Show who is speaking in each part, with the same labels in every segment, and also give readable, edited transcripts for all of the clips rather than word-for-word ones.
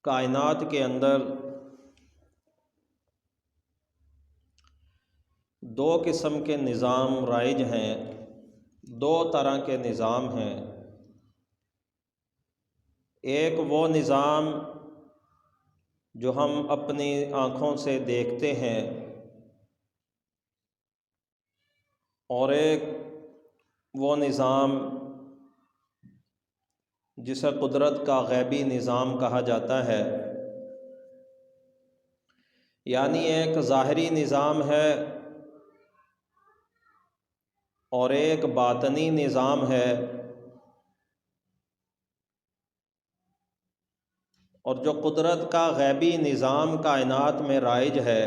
Speaker 1: کائنات کے اندر دو قسم کے نظام رائج ہیں، دو طرح کے نظام ہیں۔ ایک وہ نظام جو ہم اپنی آنکھوں سے دیکھتے ہیں، اور ایک وہ نظام جسے قدرت کا غیبی نظام کہا جاتا ہے۔ یعنی ایک ظاہری نظام ہے اور ایک باطنی نظام ہے، اور جو قدرت کا غیبی نظام کائنات میں رائج ہے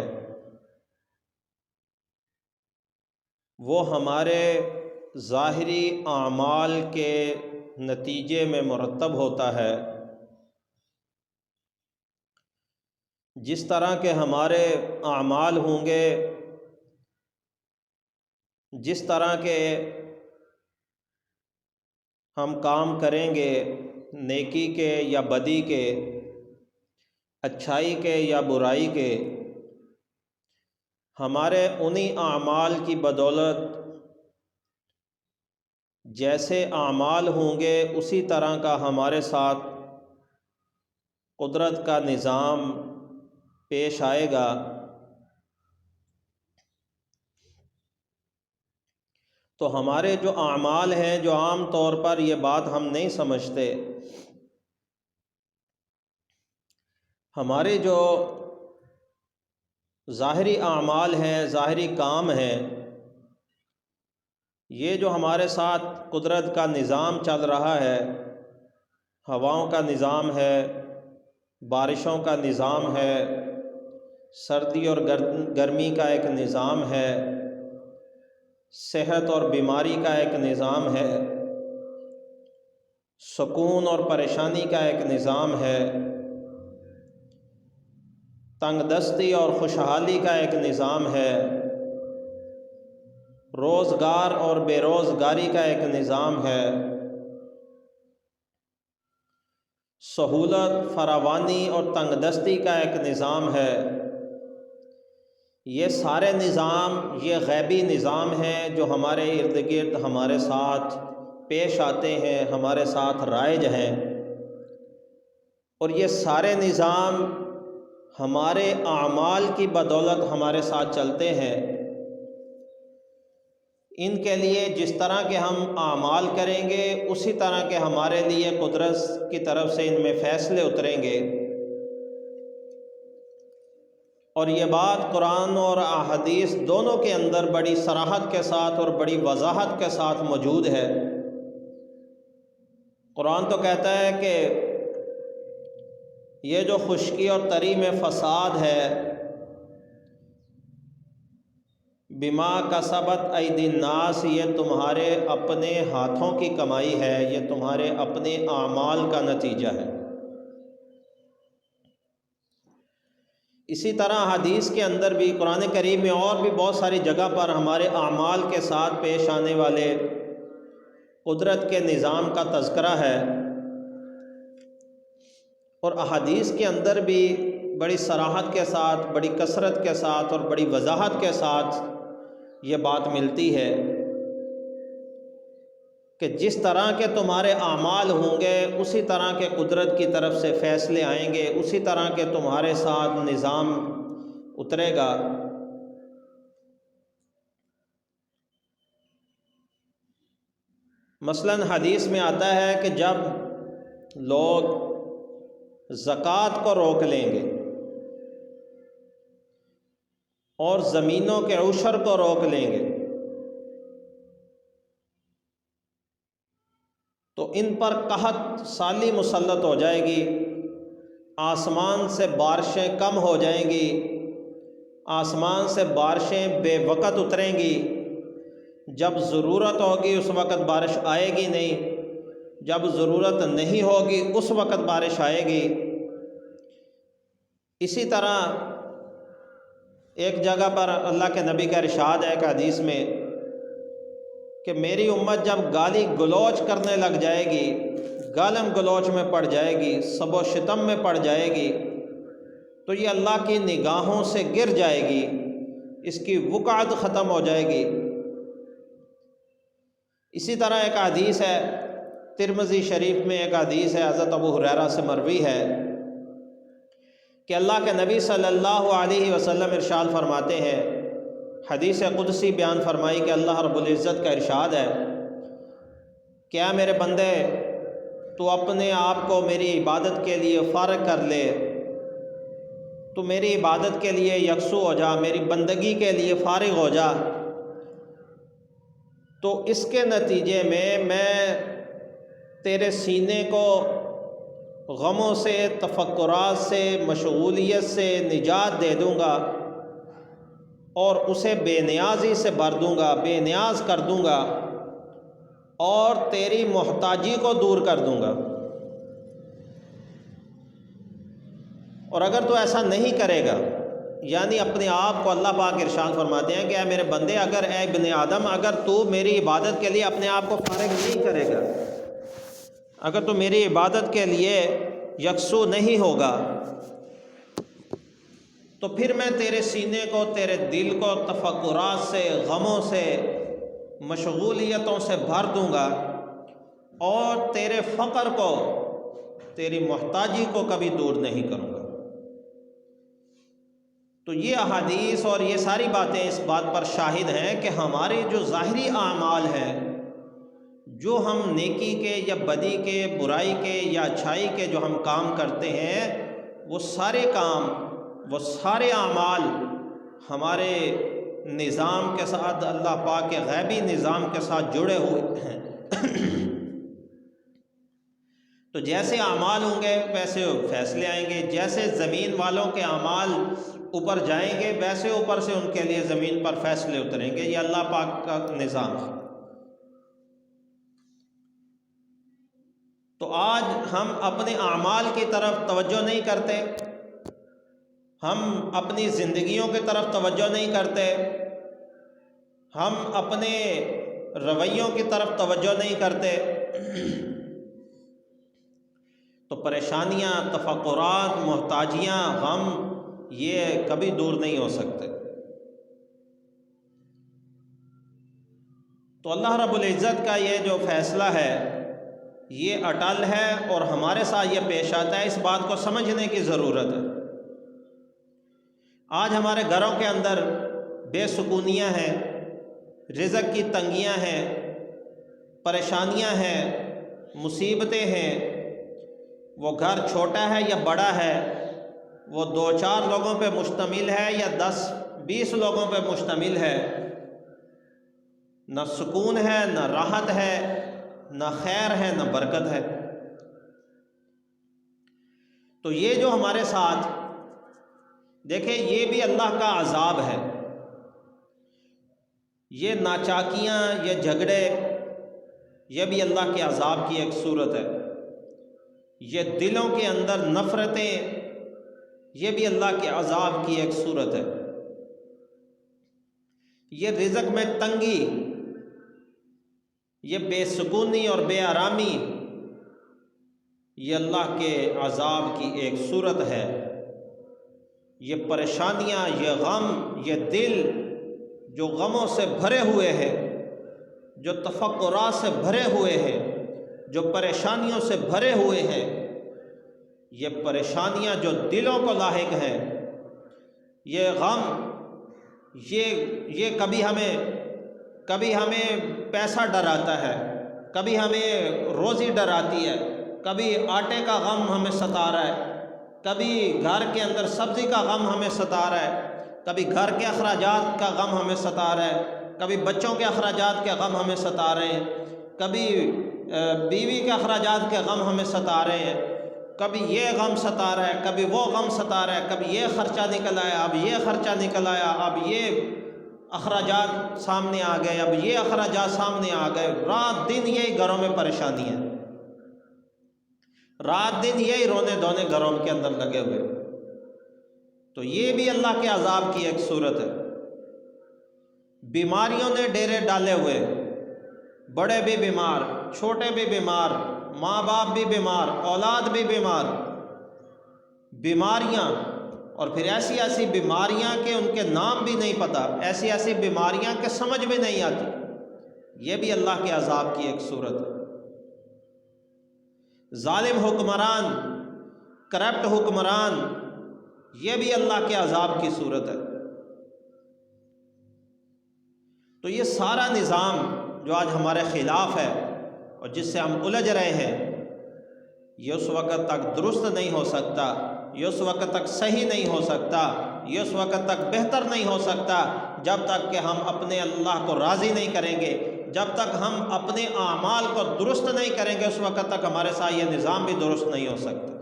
Speaker 1: وہ ہمارے ظاہری اعمال کے نتیجے میں مرتب ہوتا ہے۔ جس طرح کے ہمارے اعمال ہوں گے، جس طرح کے ہم کام کریں گے، نیکی کے یا بدی کے، اچھائی کے یا برائی کے، ہمارے انہی اعمال کی بدولت جیسے اعمال ہوں گے اسی طرح کا ہمارے ساتھ قدرت کا نظام پیش آئے گا۔ تو ہمارے جو اعمال ہیں، جو عام طور پر یہ بات ہم نہیں سمجھتے، ہمارے جو ظاہری اعمال ہیں، ظاہری کام ہیں، یہ جو ہمارے ساتھ قدرت کا نظام چل رہا ہے، ہواؤں کا نظام ہے، بارشوں کا نظام ہے، سردی اور گرمی کا ایک نظام ہے، صحت اور بیماری کا ایک نظام ہے، سکون اور پریشانی کا ایک نظام ہے، تنگ دستی اور خوشحالی کا ایک نظام ہے، روزگار اور بے روزگاری کا ایک نظام ہے، سہولت، فراوانی اور تنگ دستی کا ایک نظام ہے۔ یہ سارے نظام یہ غیبی نظام ہیں جو ہمارے ارد گرد ہمارے ساتھ پیش آتے ہیں، ہمارے ساتھ رائج ہیں، اور یہ سارے نظام ہمارے اعمال کی بدولت ہمارے ساتھ چلتے ہیں۔ ان کے لیے جس طرح کے ہم اعمال کریں گے اسی طرح کے ہمارے لیے قدرت کی طرف سے ان میں فیصلے اتریں گے، اور یہ بات قرآن اور احادیث دونوں کے اندر بڑی صراحت کے ساتھ اور بڑی وضاحت کے ساتھ موجود ہے۔ قرآن تو کہتا ہے کہ یہ جو خشکی اور تری میں فساد ہے، بما کسبت ایدی الناس، یہ تمہارے اپنے ہاتھوں کی کمائی ہے، یہ تمہارے اپنے اعمال کا نتیجہ ہے۔ اسی طرح حدیث کے اندر بھی، قرآن کریم میں اور بھی بہت ساری جگہ پر ہمارے اعمال کے ساتھ پیش آنے والے قدرت کے نظام کا تذکرہ ہے، اور احادیث کے اندر بھی بڑی صراحت کے ساتھ، بڑی کثرت کے ساتھ اور بڑی وضاحت کے ساتھ یہ بات ملتی ہے کہ جس طرح کے تمہارے اعمال ہوں گے اسی طرح کے قدرت کی طرف سے فیصلے آئیں گے، اسی طرح کے تمہارے ساتھ نظام اترے گا۔ مثلاً حدیث میں آتا ہے کہ جب لوگ زکوٰۃ کو روک لیں گے اور زمینوں کے عشر کو روک لیں گے تو ان پر قحط سالی مسلط ہو جائے گی، آسمان سے بارشیں کم ہو جائیں گی، آسمان سے بارشیں بے وقت اتریں گی، جب ضرورت ہوگی اس وقت بارش آئے گی نہیں، جب ضرورت نہیں ہوگی اس وقت بارش آئے گی۔ اسی طرح ایک جگہ پر اللہ کے نبی کا ارشاد ہے ایک حدیث میں کہ میری امت جب گالی گلوچ کرنے لگ جائے گی، گالم گلوچ میں پڑ جائے گی، سب و شتم میں پڑ جائے گی، تو یہ اللہ کی نگاہوں سے گر جائے گی، اس کی وقعت ختم ہو جائے گی۔ اسی طرح ایک حدیث ہے، ترمذی شریف میں ایک حدیث ہے، حضرت ابو ہریرہ سے مروی ہے کہ اللہ کے نبی صلی اللہ علیہ وسلم ارشاد فرماتے ہیں، حدیث قدسی بیان فرمائی کہ اللہ رب العزت کا ارشاد ہے، کیا میرے بندے تو اپنے آپ کو میری عبادت کے لیے فارغ کر لے، تو میری عبادت کے لیے یکسو ہو جا، میری بندگی کے لیے فارغ ہو جا، تو اس کے نتیجے میں تیرے سینے کو غموں سے، تفکرات سے، مشغولیت سے نجات دے دوں گا اور اسے بے نیازی سے بھر دوں گا، بے نیاز کر دوں گا اور تیری محتاجی کو دور کر دوں گا۔ اور اگر تو ایسا نہیں کرے گا، یعنی اپنے آپ کو اللہ پاک ارشاد فرماتے ہیں کہ اے میرے بندے، اگر اے ابن آدم، اگر تو میری عبادت کے لیے اپنے آپ کو فارغ نہیں کرے گا، اگر تو میری عبادت کے لیے یکسو نہیں ہوگا، تو پھر میں تیرے سینے کو، تیرے دل کو تفکرات سے، غموں سے، مشغولیتوں سے بھر دوں گا اور تیرے فقر کو، تیری محتاجی کو کبھی دور نہیں کروں گا۔ تو یہ احادیث اور یہ ساری باتیں اس بات پر شاہد ہیں کہ ہمارے جو ظاہری اعمال ہیں، جو ہم نیکی کے یا بدی کے، برائی کے یا اچھائی کے جو ہم کام کرتے ہیں، وہ سارے کام، وہ سارے اعمال ہمارے نظام کے ساتھ، اللہ پاک کے غیبی نظام کے ساتھ جڑے ہوئے ہیں۔ تو جیسے اعمال ہوں گے ویسے فیصلے آئیں گے، جیسے زمین والوں کے اعمال اوپر جائیں گے ویسے اوپر سے ان کے لیے زمین پر فیصلے اتریں گے۔ یہ اللہ پاک کا نظام ہے۔ تو آج ہم اپنے اعمال کی طرف توجہ نہیں کرتے، ہم اپنی زندگیوں کی طرف توجہ نہیں کرتے، ہم اپنے رویوں کی طرف توجہ نہیں کرتے، تو پریشانیاں، تفکرات، محتاجیاں، غم یہ کبھی دور نہیں ہو سکتے۔ تو اللہ رب العزت کا یہ جو فیصلہ ہے یہ اٹل ہے اور ہمارے ساتھ یہ پیش آتا ہے، اس بات کو سمجھنے کی ضرورت ہے۔ آج ہمارے گھروں کے اندر بے سکونیاں ہیں، رزق کی تنگیاں ہیں، پریشانیاں ہیں، مصیبتیں ہیں۔ وہ گھر چھوٹا ہے یا بڑا ہے، وہ 2-4 لوگوں پہ مشتمل ہے یا 10-20 لوگوں پہ مشتمل ہے، نہ سکون ہے، نہ راحت ہے، نہ خیر ہے، نہ برکت ہے۔ تو یہ جو ہمارے ساتھ، دیکھیں یہ بھی اللہ کا عذاب ہے، یہ ناچاکیاں، یہ جھگڑے، یہ بھی اللہ کے عذاب کی ایک صورت ہے، یہ دلوں کے اندر نفرتیں، یہ بھی اللہ کے عذاب کی ایک صورت ہے، یہ رزق میں تنگی، یہ بے سکونی اور بے آرامی، یہ اللہ کے عذاب کی ایک صورت ہے۔ یہ پریشانیاں، یہ غم، یہ دل جو غموں سے بھرے ہوئے ہیں، جو تفکرات سے بھرے ہوئے ہیں، جو پریشانیوں سے بھرے ہوئے ہیں، یہ پریشانیاں جو دلوں کو لاحق ہیں، یہ غم، یہ کبھی ہمیں پیسہ ڈراتا ہے، کبھی ہمیں روزی ڈراتی ہے، کبھی آٹے کا غم ہمیں ستا رہا ہے، کبھی گھر کے اندر سبزی کا غم ہمیں ستا رہا ہے، کبھی گھر کے اخراجات کا غم ہمیں ستا رہا ہے، کبھی بچوں کے اخراجات کے غم ہمیں ستا رہے ہیں، کبھی بیوی کے اخراجات کے غم ہمیں ستا رہے ہیں، کبھی یہ غم ستا رہا ہے، کبھی وہ غم ستا رہا ہے، کبھی یہ خرچہ نکل آیا، اب یہ خرچہ نکل آیا، اب یہ اخراجات سامنے آ گئے، اب یہ اخراجات سامنے آ گئے، رات دن یہی گھروں میں پریشانی ہے، رات دن یہی رونے دھونے گھروں کے اندر لگے ہوئے۔ تو یہ بھی اللہ کے عذاب کی ایک صورت ہے۔ بیماریوں نے ڈیرے ڈالے ہوئے، بڑے بھی بیمار، چھوٹے بھی بیمار، ماں باپ بھی بیمار، اولاد بھی بیمار، بیماریاں، اور پھر ایسی ایسی بیماریاں کہ ان کے نام بھی نہیں پتہ، ایسی ایسی بیماریاں کہ سمجھ میں نہیں آتی، یہ بھی اللہ کے عذاب کی ایک صورت ہے۔ ظالم حکمران، کرپٹ حکمران، یہ بھی اللہ کے عذاب کی صورت ہے۔ تو یہ سارا نظام جو آج ہمارے خلاف ہے اور جس سے ہم الجھ رہے ہیں، یہ اس وقت تک درست نہیں ہو سکتا، یہ اس وقت تک صحیح نہیں ہو سکتا، یہ اس وقت تک بہتر نہیں ہو سکتا جب تک کہ ہم اپنے اللہ کو راضی نہیں کریں گے، جب تک ہم اپنے اعمال کو درست نہیں کریں گے، اس وقت تک ہمارے ساتھ یہ نظام بھی درست نہیں ہو سکتا۔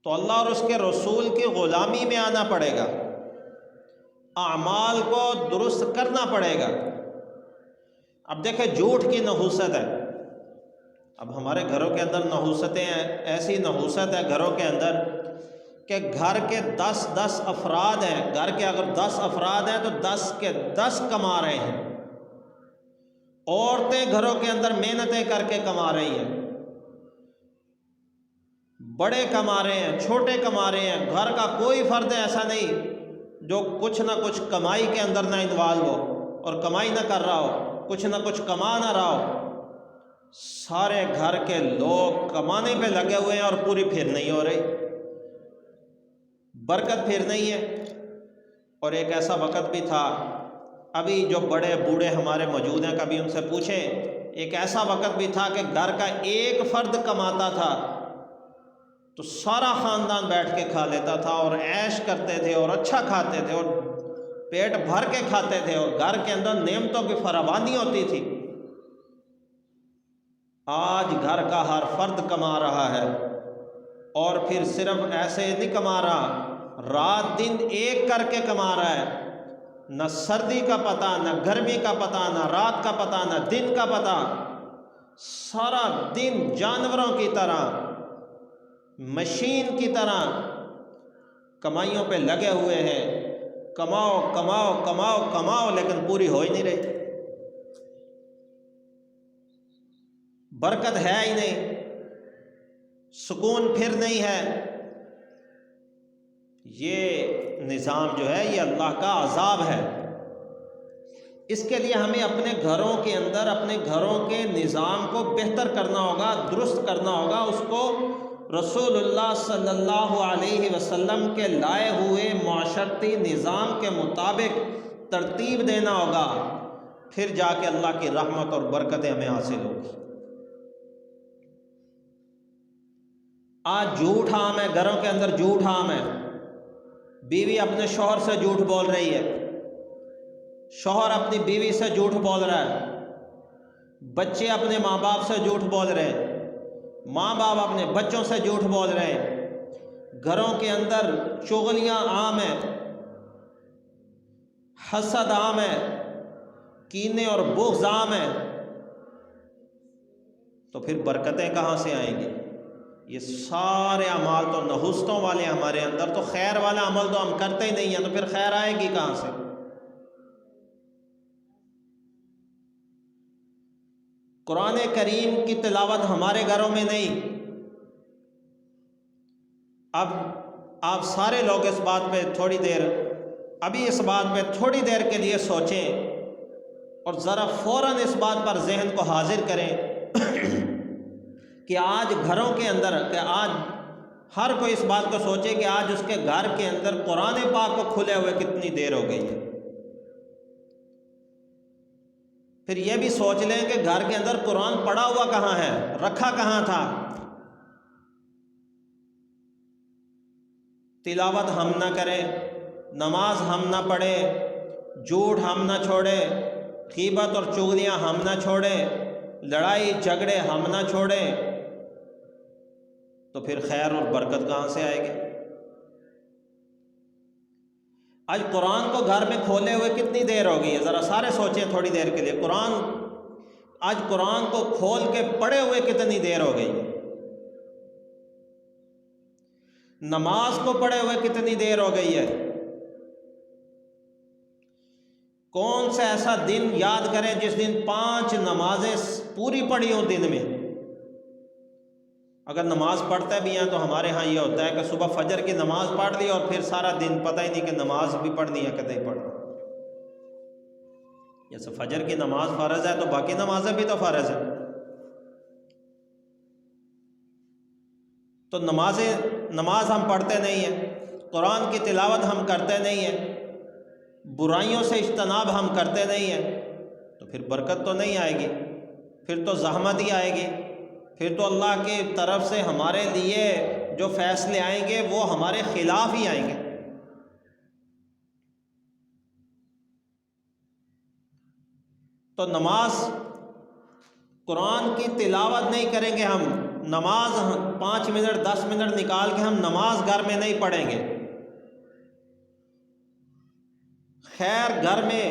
Speaker 1: تو اللہ اور اس کے رسول کی غلامی میں آنا پڑے گا، اعمال کو درست کرنا پڑے گا۔ اب دیکھیں جھوٹ کی نحوست ہے، اب ہمارے گھروں کے اندر نحوستیں ہیں، ایسی نحوست ہے گھروں کے اندر کہ گھر کے 10 افراد ہیں، گھر کے اگر 10 افراد ہیں تو 10 کے 10 کما رہے ہیں۔ عورتیں گھروں کے اندر محنتیں کر کے کما رہی ہیں، بڑے کما رہے ہیں، چھوٹے کما رہے ہیں، گھر کا کوئی فرد ایسا نہیں جو کچھ نہ کچھ کمائی کے اندر نہ انوالو ہو اور کمائی نہ کر رہا ہو، کچھ نہ کچھ کما نہ رہا ہو۔ سارے گھر کے لوگ کمانے پہ لگے ہوئے ہیں اور پوری پھر نہیں ہو رہی، برکت پھر نہیں ہے۔ اور ایک ایسا وقت بھی تھا، ابھی جو بڑے بوڑھے ہمارے موجود ہیں کبھی ان سے پوچھیں، ایک ایسا وقت بھی تھا کہ گھر کا ایک فرد کماتا تھا تو سارا خاندان بیٹھ کے کھا لیتا تھا اور عیش کرتے تھے اور اچھا کھاتے تھے اور پیٹ بھر کے کھاتے تھے اور گھر کے اندر نعمتوں کی فراوانی ہوتی تھی۔ آج گھر کا ہر فرد کما رہا ہے، اور پھر صرف ایسے نہیں کما رہا، رات دن ایک کر کے کما رہا ہے، نہ سردی کا پتہ، نہ گرمی کا پتہ، نہ رات کا پتہ، نہ دن کا پتہ، سارا دن جانوروں کی طرح، مشین کی طرح کمائیوں پہ لگے ہوئے ہیں، کماؤ کماؤ کماؤ کماؤ، لیکن پوری ہو ہی نہیں رہی، برکت ہے ہی نہیں، سکون پھر نہیں ہے۔ یہ نظام جو ہے یہ اللہ کا عذاب ہے۔ اس کے لیے ہمیں اپنے گھروں کے اندر اپنے گھروں کے نظام کو بہتر کرنا ہوگا، درست کرنا ہوگا، اس کو رسول اللہ صلی اللہ علیہ وسلم کے لائے ہوئے معاشرتی نظام کے مطابق ترتیب دینا ہوگا، پھر جا کے اللہ کی رحمت اور برکتیں ہمیں حاصل ہوگی۔ آج جھوٹ عام ہے، گھروں کے اندر جھوٹ عام ہے، بیوی اپنے شوہر سے جھوٹ بول رہی ہے، شوہر اپنی بیوی سے جھوٹ بول رہا ہے، بچے اپنے ماں باپ سے جھوٹ بول رہے ہیں، ماں باپ اپنے بچوں سے جھوٹ بول رہے ہیں، گھروں کے اندر چغلیاں عام ہیں، حسد عام ہے، کینے اور بغض عام ہے، تو پھر برکتیں کہاں سے آئیں گی؟ یہ سارے اعمال تو نحوستوں والے ہمارے اندر، تو خیر والا عمل تو ہم کرتے ہی نہیں ہیں، تو پھر خیر آئے گی کہاں سے؟ قرآن کریم کی تلاوت ہمارے گھروں میں نہیں۔ اب آپ سارے لوگ اس بات پہ تھوڑی دیر، ابھی اس بات پہ تھوڑی دیر کے لیے سوچیں اور ذرا فوراً اس بات پر ذہن کو حاضر کریں کہ آج گھروں کے اندر، کہ آج ہر کوئی اس بات کو سوچے کہ آج اس کے گھر کے اندر قرآن پاک کو کھلے ہوئے کتنی دیر ہو گئی ہے۔ پھر یہ بھی سوچ لیں کہ گھر کے اندر قرآن پڑھا ہوا کہاں ہے، رکھا کہاں تھا۔ تلاوت ہم نہ کریں، نماز ہم نہ پڑھیں، جھوٹ ہم نہ چھوڑیں، غیبت اور چغلیاں ہم نہ چھوڑیں، لڑائی جھگڑے ہم نہ چھوڑیں، تو پھر خیر اور برکت کہاں سے آئے گی؟ آج قرآن کو گھر میں کھولے ہوئے کتنی دیر ہو گئی ہے، ذرا سارے سوچیں تھوڑی دیر کے لیے۔ آج قرآن کو کھول کے پڑھے ہوئے کتنی دیر ہو گئی ہے، نماز کو پڑھے ہوئے کتنی دیر ہو گئی ہے، کون سا ایسا دن یاد کریں جس دن 5 نمازیں پوری پڑھی ہوں دن میں؟ اگر نماز پڑھتے بھی ہیں تو ہمارے ہاں یہ ہوتا ہے کہ صبح فجر کی نماز پڑھ لی اور پھر سارا دن پتہ ہی نہیں کہ نماز بھی پڑھنی ہے کہ نہیں پڑھنی۔ جیسے فجر کی نماز فرض ہے تو باقی نمازیں بھی تو فرض ہیں۔ تو نماز ہم پڑھتے نہیں ہیں، قرآن کی تلاوت ہم کرتے نہیں ہیں، برائیوں سے اجتناب ہم کرتے نہیں ہیں، تو پھر برکت تو نہیں آئے گی، پھر تو زحمت ہی آئے گی، پھر تو اللہ کی طرف سے ہمارے لیے جو فیصلے آئیں گے وہ ہمارے خلاف ہی آئیں گے۔ تو نماز، قرآن کی تلاوت نہیں کریں گے ہم، نماز 5 منٹ 10 منٹ نکال کے ہم نماز گھر میں نہیں پڑھیں گے۔ خیر گھر میں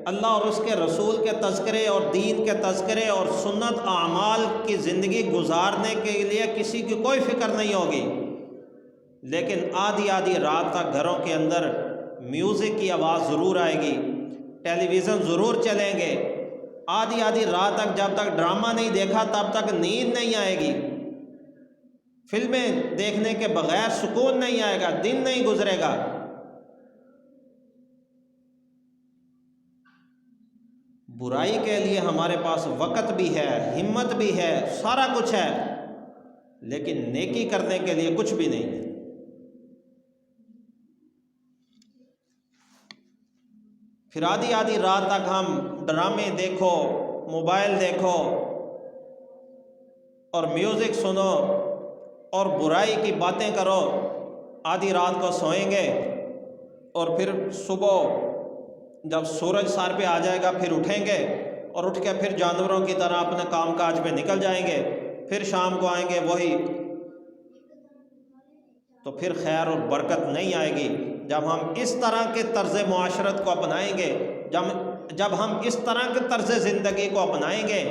Speaker 1: اللہ اور اس کے رسول کے تذکرے اور دین کے تذکرے اور سنت اعمال کی زندگی گزارنے کے لیے کسی کی کوئی فکر نہیں ہوگی، لیکن آدھی آدھی رات تک گھروں کے اندر میوزک کی آواز ضرور آئے گی، ٹیلی ویژن ضرور چلیں گے، آدھی آدھی رات تک جب تک ڈرامہ نہیں دیکھا تب تک نیند نہیں آئے گی، فلمیں دیکھنے کے بغیر سکون نہیں آئے گا، دن نہیں گزرے گا۔ برائی کے لیے ہمارے پاس وقت بھی ہے، ہمت بھی ہے، سارا کچھ ہے، لیکن نیکی کرنے کے لیے کچھ بھی نہیں ہے۔ پھر آدھی آدھی رات تک ہم ڈرامے دیکھو، موبائل دیکھو اور میوزک سنو اور برائی کی باتیں کرو، آدھی رات کو سوئیں گے اور پھر صبح جب سورج سر پہ آ جائے گا پھر اٹھیں گے اور اٹھ کے پھر جانوروں کی طرح اپنے کام کاج پہ نکل جائیں گے، پھر شام کو آئیں گے وہی، تو پھر خیر اور برکت نہیں آئے گی۔ جب ہم اس طرح کے طرز معاشرت کو اپنائیں گے، جب ہم اس طرح کے طرز زندگی کو اپنائیں گے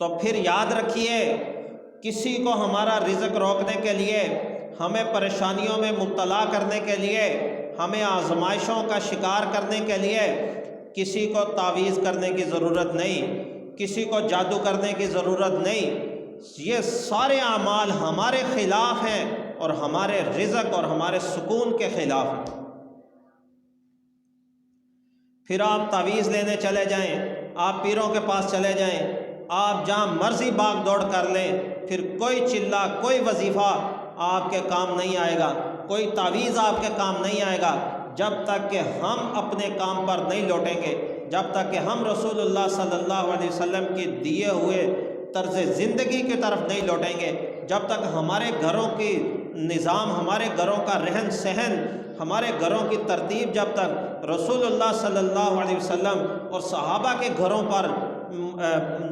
Speaker 1: تو پھر یاد رکھیے کسی کو ہمارا رزق روکنے کے لیے، ہمیں پریشانیوں میں مبتلا کرنے کے لیے، ہمیں آزمائشوں کا شکار کرنے کے لیے کسی کو تعویذ کرنے کی ضرورت نہیں، کسی کو جادو کرنے کی ضرورت نہیں۔ یہ سارے اعمال ہمارے خلاف ہیں اور ہمارے رزق اور ہمارے سکون کے خلاف ہیں۔ پھر آپ تعویذ لینے چلے جائیں، آپ پیروں کے پاس چلے جائیں، آپ جہاں مرضی باغ دوڑ کر لیں، پھر کوئی چلہ، کوئی وظیفہ آپ کے کام نہیں آئے گا، کوئی تعویذ آپ کے کام نہیں آئے گا، جب تک کہ ہم اپنے کام پر نہیں لوٹیں گے، جب تک کہ ہم رسول اللہ صلی اللہ علیہ وسلم کے دیے ہوئے طرز زندگی کی طرف نہیں لوٹیں گے، جب تک ہمارے گھروں کی نظام، ہمارے گھروں کا رہن سہن، ہمارے گھروں کی ترتیب جب تک رسول اللہ صلی اللہ علیہ وسلم اور صحابہ کے گھروں پر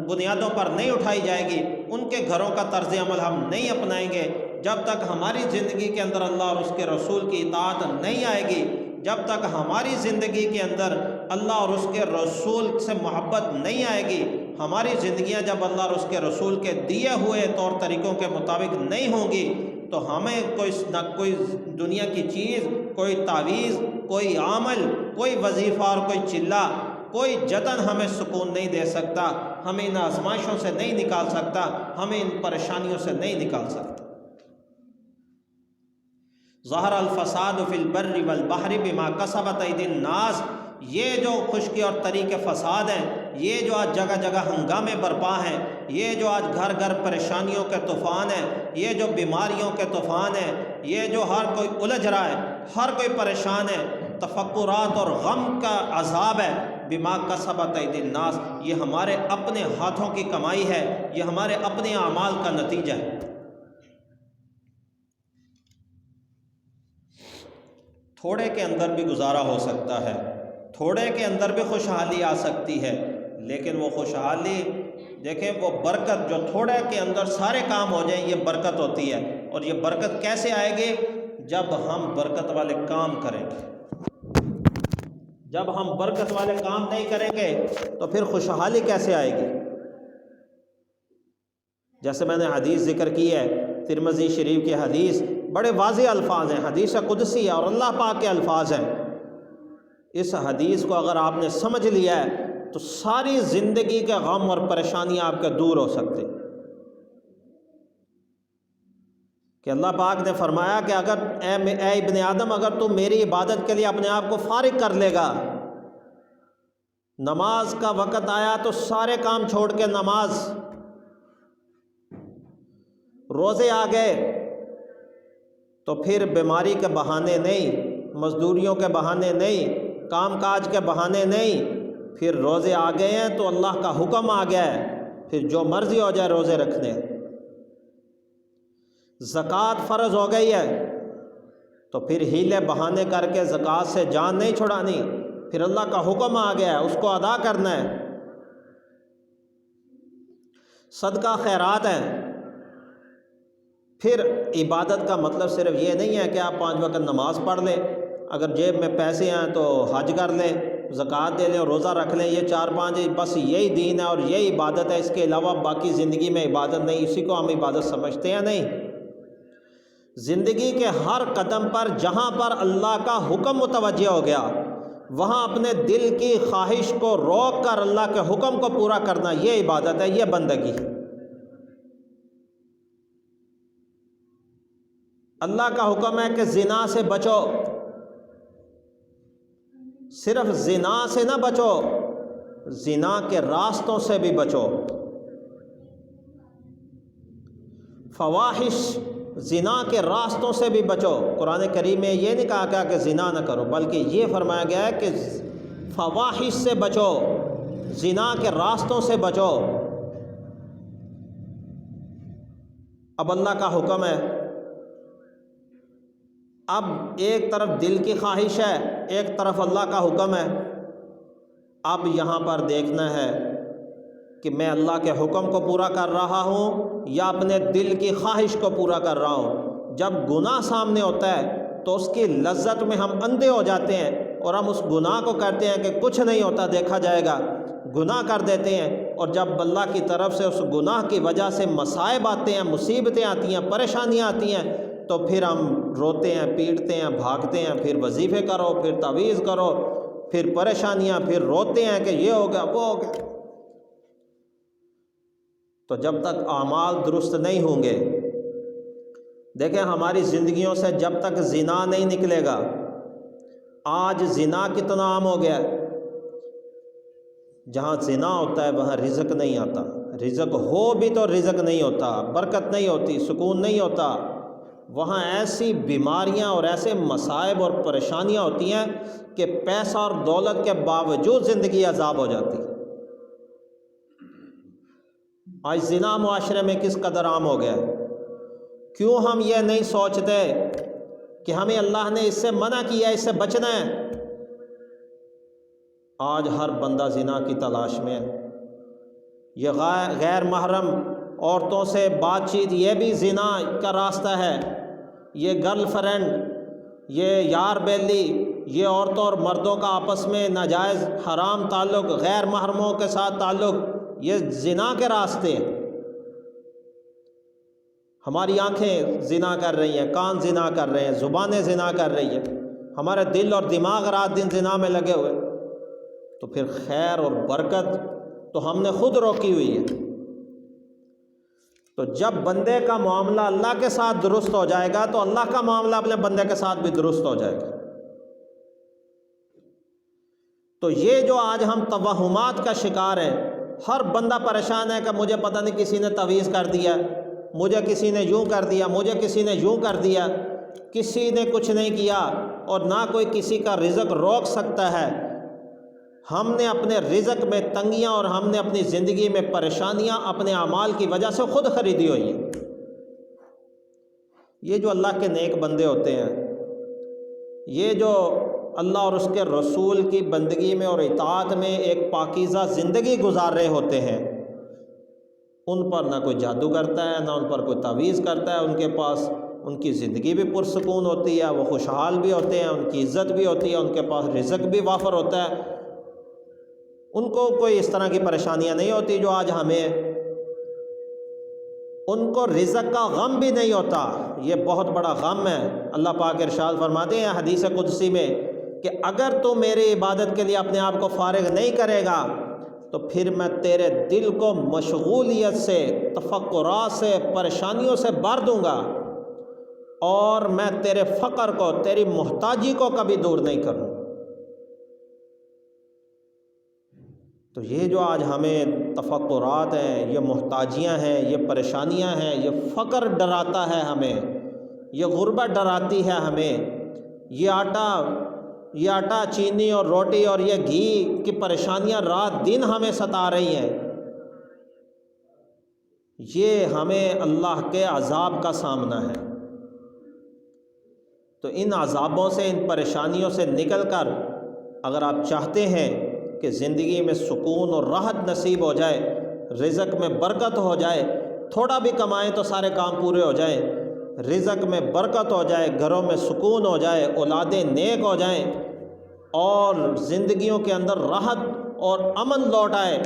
Speaker 1: بنیادوں پر نہیں اٹھائی جائے گی، ان کے گھروں کا طرز عمل ہم نہیں اپنائیں گے، جب تک ہماری زندگی کے اندر اللہ اور اس کے رسول کی اطاعت نہیں آئے گی، جب تک ہماری زندگی کے اندر اللہ اور اس کے رسول سے محبت نہیں آئے گی، ہماری زندگیاں جب اللہ اور اس کے رسول کے دیے ہوئے طور طریقوں کے مطابق نہیں ہوں گی، تو ہمیں کوئی دنیا کی چیز، کوئی تعویذ، کوئی عمل، کوئی وظیفہ اور کوئی چلہ، کوئی جتن ہمیں سکون نہیں دے سکتا، ہمیں ان آزمائشوں سے نہیں نکال سکتا، ہمیں ان پریشانیوں سے نہیں نکال سکتا۔ ظہر الفساد فی البر والبحر بما کسبت ایدی الناس، یہ جو خشکی اور تری کے فساد ہیں، یہ جو آج جگہ جگہ ہنگامے برپا ہیں، یہ جو آج گھر گھر پریشانیوں کے طوفان ہیں، یہ جو بیماریوں کے طوفان ہیں، یہ جو ہر کوئی الجھ رہا ہے، ہر کوئی پریشان ہے، تفکرات اور غم کا عذاب ہے، بما کسبت ایدی الناس، یہ ہمارے اپنے ہاتھوں کی کمائی ہے، یہ ہمارے اپنے اعمال کا نتیجہ ہے۔ تھوڑے کے اندر بھی گزارا ہو سکتا ہے، تھوڑے کے اندر بھی خوشحالی آ سکتی ہے، لیکن وہ خوشحالی دیکھیں، وہ برکت جو تھوڑے کے اندر سارے کام ہو جائیں، یہ برکت ہوتی ہے۔ اور یہ برکت کیسے آئے گی؟ جب ہم برکت والے کام کریں گے۔ جب ہم برکت والے کام نہیں کریں گے تو پھر خوشحالی کیسے آئے گی؟ جیسے میں نے حدیث ذکر کی ہے، ترمذی شریف کی حدیث، بڑے واضح الفاظ ہیں، حدیث قدسی ہے اور اللہ پاک کے الفاظ ہیں۔ اس حدیث کو اگر آپ نے سمجھ لیا ہے تو ساری زندگی کے غم اور پریشانیاں آپ کے دور ہو سکتے ہیں۔ کہ اللہ پاک نے فرمایا کہ اگر اے ابن آدم، اگر تو میری عبادت کے لیے اپنے آپ کو فارغ کر لے گا، نماز کا وقت آیا تو سارے کام چھوڑ کے نماز، روزے آ گئے تو پھر بیماری کے بہانے نہیں، مزدوریوں کے بہانے نہیں، کام کاج کے بہانے نہیں، پھر روزے آ گئے ہیں تو اللہ کا حکم آ گیا ہے، پھر جو مرضی ہو جائے روزے رکھنے۔ زکوٰۃ فرض ہو گئی ہے تو پھر ہیلے بہانے کر کے زکوٰۃ سے جان نہیں چھڑانی، پھر اللہ کا حکم آ گیا ہے، اس کو ادا کرنا ہے۔ صدقہ خیرات ہیں۔ پھر عبادت کا مطلب صرف یہ نہیں ہے کہ آپ 5 وقت نماز پڑھ لیں، اگر جیب میں پیسے ہیں تو حج کر لیں، زکوٰۃ دے لیں اور روزہ رکھ لیں، یہ 4-5 بس یہی دین ہے اور یہی عبادت ہے، اس کے علاوہ باقی زندگی میں عبادت نہیں، اسی کو ہم عبادت سمجھتے ہیں؟ نہیں، زندگی کے ہر قدم پر جہاں پر اللہ کا حکم متوجہ ہو گیا، وہاں اپنے دل کی خواہش کو روک کر اللہ کے حکم کو پورا کرنا، یہ عبادت ہے، یہ بندگی۔ اللہ کا حکم ہے کہ زنا سے بچو، صرف زنا سے نہ بچو، زنا کے راستوں سے بھی بچو۔ فواحش، زنا کے راستوں سے بھی بچو۔ قرآن کریم میں یہ نہیں کہا گیا کہ زنا نہ کرو، بلکہ یہ فرمایا گیا ہے کہ فواحش سے بچو، زنا کے راستوں سے بچو۔ اب اللہ کا حکم ہے، اب ایک طرف دل کی خواہش ہے، ایک طرف اللہ کا حکم ہے۔ اب یہاں پر دیکھنا ہے کہ میں اللہ کے حکم کو پورا کر رہا ہوں یا اپنے دل کی خواہش کو پورا کر رہا ہوں۔ جب گناہ سامنے ہوتا ہے تو اس کی لذت میں ہم اندھے ہو جاتے ہیں اور ہم اس گناہ کو کہتے ہیں کہ کچھ نہیں ہوتا، دیکھا جائے گا، گناہ کر دیتے ہیں۔ اور جب اللہ کی طرف سے اس گناہ کی وجہ سے مصائب آتے ہیں، مصیبتیں آتی ہیں، پریشانیاں آتی ہیں، تو پھر ہم روتے ہیں، پیٹتے ہیں، بھاگتے ہیں، پھر وظیفے کرو، پھر تعویذ کرو، پھر پریشانیاں، پھر روتے ہیں کہ یہ ہو گیا، وہ ہو گیا۔ تو جب تک اعمال درست نہیں ہوں گے، دیکھیں ہماری زندگیوں سے جب تک زنا نہیں نکلے گا، آج زنا کتنا عام ہو گیا ہے، جہاں زنا ہوتا ہے وہاں رزق نہیں آتا، رزق ہو بھی تو رزق نہیں ہوتا، برکت نہیں ہوتی، سکون نہیں ہوتا، وہاں ایسی بیماریاں اور ایسے مصائب اور پریشانیاں ہوتی ہیں کہ پیسہ اور دولت کے باوجود زندگی عذاب ہو جاتی ہے۔ آج زنا معاشرے میں کس قدر عام ہو گیا ہے، کیوں ہم یہ نہیں سوچتے کہ ہمیں اللہ نے اس سے منع کیا ہے، اس سے بچنا ہے؟ آج ہر بندہ زنا کی تلاش میں ہے۔ یہ غیر محرم عورتوں سے بات چیت، یہ بھی زنا کا راستہ ہے۔ یہ گرل فرینڈ، یہ یار بیلی، یہ عورتوں اور مردوں کا آپس میں ناجائز حرام تعلق، غیر محرموں کے ساتھ تعلق، یہ زنا کے راستے ہیں۔ ہماری آنکھیں زنا کر رہی ہیں، کان زنا کر رہے ہیں، زبانیں زنا کر رہی ہیں، ہمارے دل اور دماغ رات دن زنا میں لگے ہوئے، تو پھر خیر اور برکت تو ہم نے خود روکی ہوئی ہے۔ تو جب بندے کا معاملہ اللہ کے ساتھ درست ہو جائے گا تو اللہ کا معاملہ اپنے بندے کے ساتھ بھی درست ہو جائے گا۔ تو یہ جو آج ہم توہمات کا شکار ہیں، ہر بندہ پریشان ہے کہ مجھے پتہ نہیں کسی نے تعویذ کر دیا، مجھے کسی نے یوں کر دیا، مجھے کسی نے یوں کر دیا، کسی نے کچھ نہیں کیا اور نہ کوئی کسی کا رزق روک سکتا ہے۔ ہم نے اپنے رزق میں تنگیاں اور ہم نے اپنی زندگی میں پریشانیاں اپنے اعمال کی وجہ سے خود خریدی ہوئی ہیں۔ یہ جو اللہ کے نیک بندے ہوتے ہیں، یہ جو اللہ اور اس کے رسول کی بندگی میں اور اطاعت میں ایک پاکیزہ زندگی گزار رہے ہوتے ہیں، ان پر نہ کوئی جادو کرتا ہے، نہ ان پر کوئی تعویذ کرتا ہے، ان کے پاس ان کی زندگی بھی پرسکون ہوتی ہے، وہ خوشحال بھی ہوتے ہیں، ان کی عزت بھی ہوتی ہے، ان کے پاس رزق بھی وافر ہوتا ہے، ان کو کوئی اس طرح کی پریشانیاں نہیں ہوتی جو آج ہمیں، ان کو رزق کا غم بھی نہیں ہوتا۔ یہ بہت بڑا غم ہے۔ اللہ پاک ارشاد فرماتے ہیں حدیث قدسی میں کہ اگر تو میری عبادت کے لیے اپنے آپ کو فارغ نہیں کرے گا تو پھر میں تیرے دل کو مشغولیت سے، تفکرات سے، پریشانیوں سے بھر دوں گا، اور میں تیرے فقر کو، تیری محتاجی کو کبھی دور نہیں کروں۔ تو یہ جو آج ہمیں تفکرات ہیں، یہ محتاجیاں ہیں، یہ پریشانیاں ہیں، یہ فقر ڈراتا ہے ہمیں، یہ غربت ڈراتی ہے ہمیں، یہ آٹا چینی اور روٹی اور یہ گھی کی پریشانیاں رات دن ہمیں ستا رہی ہیں، یہ ہمیں اللہ کے عذاب کا سامنا ہے۔ تو ان عذابوں سے، ان پریشانیوں سے نکل کر اگر آپ چاہتے ہیں کہ زندگی میں سکون اور راحت نصیب ہو جائے، رزق میں برکت ہو جائے، تھوڑا بھی کمائیں تو سارے کام پورے ہو جائیں، رزق میں برکت ہو جائے، گھروں میں سکون ہو جائے، اولادیں نیک ہو جائیں، اور زندگیوں کے اندر راحت اور امن لوٹ آئے،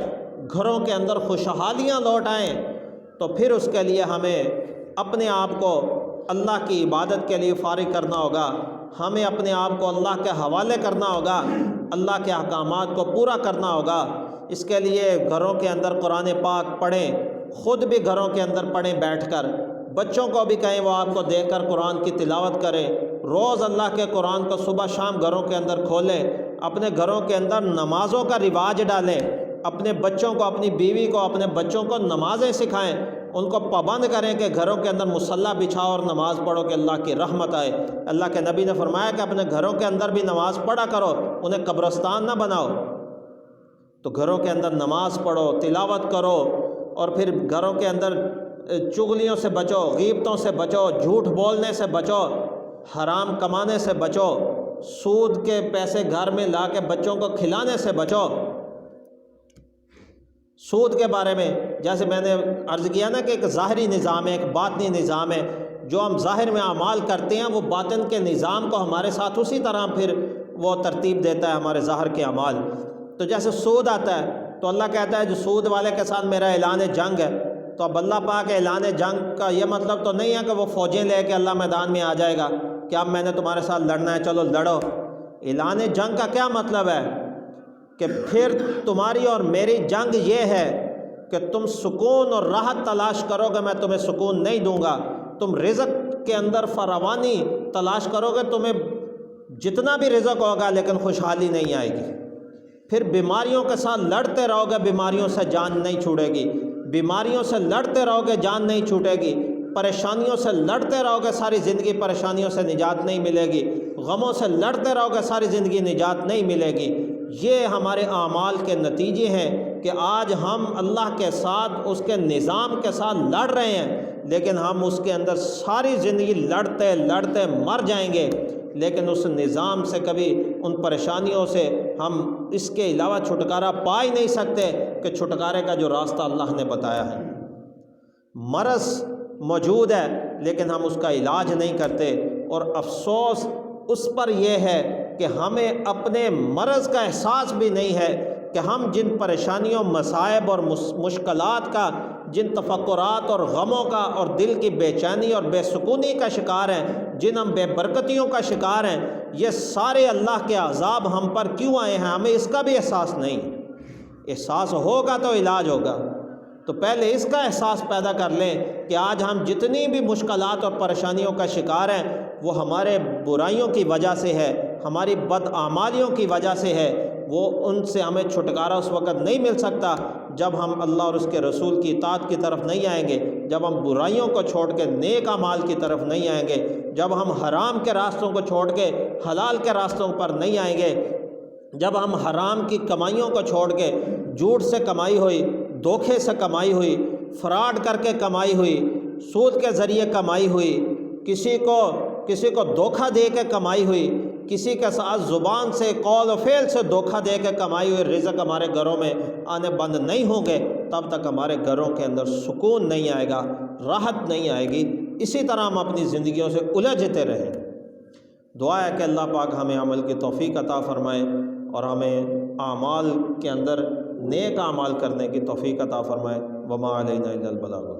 Speaker 1: گھروں کے اندر خوشحالیاں لوٹ آئیں، تو پھر اس کے لیے ہمیں اپنے آپ کو اللہ کی عبادت کے لیے فارغ کرنا ہوگا، ہمیں اپنے آپ کو اللہ کے حوالے کرنا ہوگا، اللہ کے احکامات کو پورا کرنا ہوگا۔ اس کے لیے گھروں کے اندر قرآن پاک پڑھیں، خود بھی گھروں کے اندر پڑھیں بیٹھ کر، بچوں کو بھی کہیں وہ آپ کو دیکھ کر قرآن کی تلاوت کریں، روز اللہ کے قرآن کو صبح شام گھروں کے اندر کھولیں، اپنے گھروں کے اندر نمازوں کا رواج ڈالیں، اپنے بچوں کو، اپنی بیوی کو، اپنے بچوں کو نمازیں سکھائیں، ان کو پابند کریں کہ گھروں کے اندر مصلی بچھاؤ اور نماز پڑھو کہ اللہ کی رحمت آئے۔ اللہ کے نبی نے فرمایا کہ اپنے گھروں کے اندر بھی نماز پڑھا کرو، انہیں قبرستان نہ بناؤ۔ تو گھروں کے اندر نماز پڑھو، تلاوت کرو، اور پھر گھروں کے اندر چغلیوں سے بچو، غیبتوں سے بچو، جھوٹ بولنے سے بچو، حرام کمانے سے بچو، سود کے پیسے گھر میں لا کے بچوں کو کھلانے سے بچو۔ سود کے بارے میں جیسے میں نے عرض کیا نا کہ ایک ظاہری نظام ہے، ایک باطنی نظام ہے، جو ہم ظاہر میں اعمال کرتے ہیں وہ باطن کے نظام کو ہمارے ساتھ اسی طرح پھر وہ ترتیب دیتا ہے ہمارے ظاہر کے اعمال۔ تو جیسے سود آتا ہے تو اللہ کہتا ہے جو سود والے کے ساتھ میرا اعلان جنگ ہے، تو اب اللہ پاک اعلان جنگ کا یہ مطلب تو نہیں ہے کہ وہ فوجیں لے کے اللہ میدان میں آ جائے گا کہ اب میں نے تمہارے ساتھ لڑنا ہے، چلو لڑو۔ اعلان جنگ کا کیا مطلب ہے کہ پھر تمہاری اور میری جنگ یہ ہے کہ تم سکون اور راحت تلاش کرو گے، میں تمہیں سکون نہیں دوں گا۔ تم رزق کے اندر فراوانی تلاش کرو گے، تمہیں جتنا بھی رزق ہوگا لیکن خوشحالی نہیں آئے گی۔ پھر بیماریوں کے ساتھ لڑتے رہو گے، بیماریوں سے جان نہیں چھوٹے گی، بیماریوں سے لڑتے رہو گے، جان نہیں چھوٹے گی، پریشانیوں سے لڑتے رہو گے، ساری زندگی پریشانیوں سے نجات نہیں ملے گی، غموں سے لڑتے رہو گے، ساری زندگی نجات نہیں ملے گی۔ یہ ہمارے اعمال کے نتیجے ہیں کہ آج ہم اللہ کے ساتھ، اس کے نظام کے ساتھ لڑ رہے ہیں، لیکن ہم اس کے اندر ساری زندگی لڑتے لڑتے مر جائیں گے، لیکن اس نظام سے کبھی، ان پریشانیوں سے ہم اس کے علاوہ چھٹکارا پا ہی نہیں سکتے کہ چھٹکارے کا جو راستہ اللہ نے بتایا ہے۔ مرض موجود ہے لیکن ہم اس کا علاج نہیں کرتے، اور افسوس اس پر یہ ہے کہ ہمیں اپنے مرض کا احساس بھی نہیں ہے کہ ہم جن پریشانیوں، مصائب اور مشکلات کا، جن تفکرات اور غموں کا اور دل کی بے چینی اور بے سکونی کا شکار ہیں، جن ہم بے برکتیوں کا شکار ہیں، یہ سارے اللہ کے عذاب ہم پر کیوں آئے ہیں، ہمیں اس کا بھی احساس نہیں۔ احساس ہوگا تو علاج ہوگا۔ تو پہلے اس کا احساس پیدا کر لیں کہ آج ہم جتنی بھی مشکلات اور پریشانیوں کا شکار ہیں وہ ہمارے برائیوں کی وجہ سے ہے، ہماری بدعمالیوں کی وجہ سے ہے۔ وہ ان سے ہمیں چھٹکارا اس وقت نہیں مل سکتا جب ہم اللہ اور اس کے رسول کی اطاعت کی طرف نہیں آئیں گے، جب ہم برائیوں کو چھوڑ کے نیک اعمال کی طرف نہیں آئیں گے، جب ہم حرام کے راستوں کو چھوڑ کے حلال کے راستوں پر نہیں آئیں گے، جب ہم حرام کی کمائیوں کو چھوڑ کے، جھوٹ سے کمائی ہوئی، دھوکے سے کمائی ہوئی، فراڈ کر کے کمائی ہوئی، سود کے ذریعے کمائی ہوئی، کسی کو دھوکہ دے کے کمائی ہوئی، کسی کے ساتھ زبان سے، قول و فعل سے دھوکہ دے کے کمائی ہوئی رزق ہمارے گھروں میں آنے بند نہیں ہوں گے، تب تک ہمارے گھروں کے اندر سکون نہیں آئے گا، راحت نہیں آئے گی۔ اسی طرح ہم اپنی زندگیوں سے الجھتے رہیں۔ دعا ہے کہ اللہ پاک ہمیں عمل کی توفیق عطا فرمائے اور ہمیں اعمال کے اندر نیک اعمال کرنے کی توفیق عطا فرمائے۔ وما علینا الا البلاغ۔